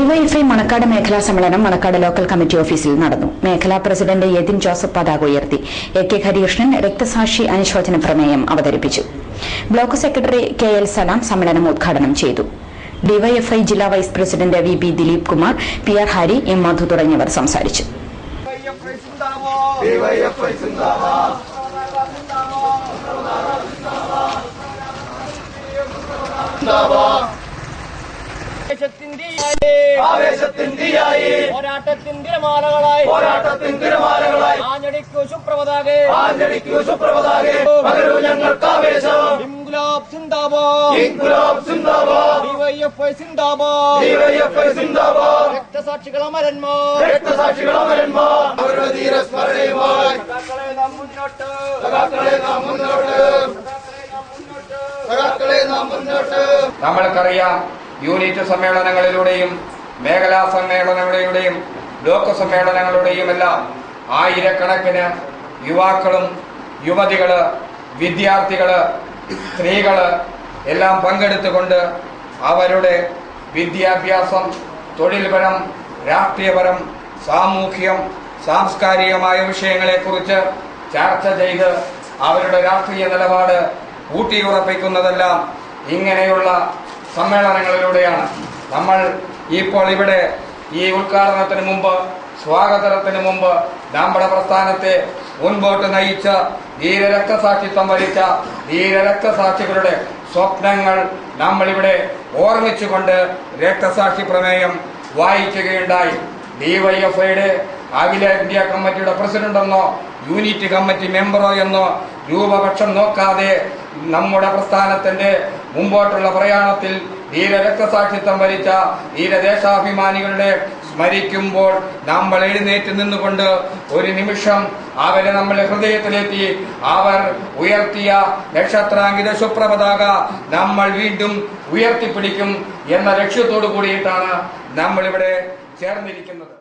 DYFI Manacaud മേഖലാ സമ്മേളനം Manacaud local committee ഓഫീസിൽ നടന്നു. മേഖലാ പ്രസിഡന്റ് യതിൻ ജോസഫ് പതാക ഉയർത്തി. എ.കെ. ഹരികൃഷ്ണൻ രക്തസാക്ഷി അനുശോചന പ്രമേയം അവതരിപ്പിച്ചു. Block secretary കെ.എൽ. സലാം സമ്മേളനം ഉദ്ഘാടനം ചെയ്തു. ഡിവൈഎഫ്ഐ ജില്ലാ vice president V P. Dileep Kumar, P R. Hari, M. Madhu തുടങ്ങിയവർ സംസാരിച്ചു. പോരാട്ടത്തിന്തിരമാലകളായി ആഞ്ഞടിക്കൂ സുപ്രഭതാകെ പകരൂ ഞങ്ങൾക്കാവേശം. ഇൻകുലാബ് സിന്ദാബാദ്, ഡിവൈഎഫ്ഐ സിന്ദാബാദ്. രക്തസാക്ഷികൾ അമരന്മാർ അവരുടെ ധീരസ്മരണയുമായി നമ്മൾക്കറിയാം, യൂണിറ്റ് സമ്മേളനങ്ങളിലൂടെയും മേഖലാ സമ്മേളനങ്ങളിലൂടെയും ബ്ലോക്ക് സമ്മേളനങ്ങളുടെയും എല്ലാം ആയിരക്കണക്കിന് യുവാക്കളും യുവതികള്, വിദ്യാർത്ഥികള്, സ്ത്രീകള് എല്ലാം പങ്കെടുത്തുകൊണ്ട് അവരുടെ വിദ്യാഭ്യാസം, തൊഴിൽപരം, രാഷ്ട്രീയപരം, സാമൂഹ്യം, സാംസ്കാരികമായ വിഷയങ്ങളെക്കുറിച്ച് ചർച്ച ചെയ്ത് അവരുടെ രാഷ്ട്രീയ നിലപാട് ഊട്ടിയുറപ്പിക്കുന്നതെല്ലാം ഇങ്ങനെയുള്ള സമ്മേളനങ്ങളിലൂടെയാണ്. നമ്മൾ ഇപ്പോൾ ഇവിടെ ഈ ഉദ്ഘാടനത്തിന് മുമ്പ്, സ്വാഗതത്തിന് മുമ്പ് നമ്മുടെ പ്രസ്ഥാനത്തെ മുൻപോട്ട് നയിച്ച ധീരരക്തസാക്ഷിത്വം വരിച്ച ധീരരക്തസാക്ഷികളുടെ സ്വപ്നങ്ങൾ നമ്മളിവിടെ ഓർമ്മിച്ചുകൊണ്ട് രക്തസാക്ഷി പ്രമേയം വായിക്കുകയുണ്ടായി. ഡിവൈഎഫ്ഐയുടെ അഖില ഇന്ത്യ കമ്മിറ്റിയുടെ പ്രസിഡന്റെന്നോ യൂണിറ്റ് കമ്മിറ്റി മെമ്പറോ എന്നോ രൂപപക്ഷം നോക്കാതെ നമ്മുടെ പ്രസ്ഥാനത്തിന്റെ മുമ്പോട്ടുള്ള പ്രയാണത്തിൽ ധീരരക്തസാക്ഷിത്വം വരിച്ച ധീരദേശാഭിമാനികളുടെ സ്മരിക്കുമ്പോൾ നമ്മൾ എഴുന്നേറ്റ് നിന്നുകൊണ്ട് ഒരു നിമിഷം അവരെ നമ്മുടെ ഹൃദയത്തിലെത്തി അവർ ഉയർത്തിയ നക്ഷത്രാങ്കിത ശുഭ്രപതാക നമ്മൾ വീണ്ടും ഉയർത്തിപ്പിടിക്കും എന്ന ലക്ഷ്യത്തോടു കൂടിയിട്ടാണ് നമ്മളിവിടെ ചേർന്നിരിക്കുന്നത്.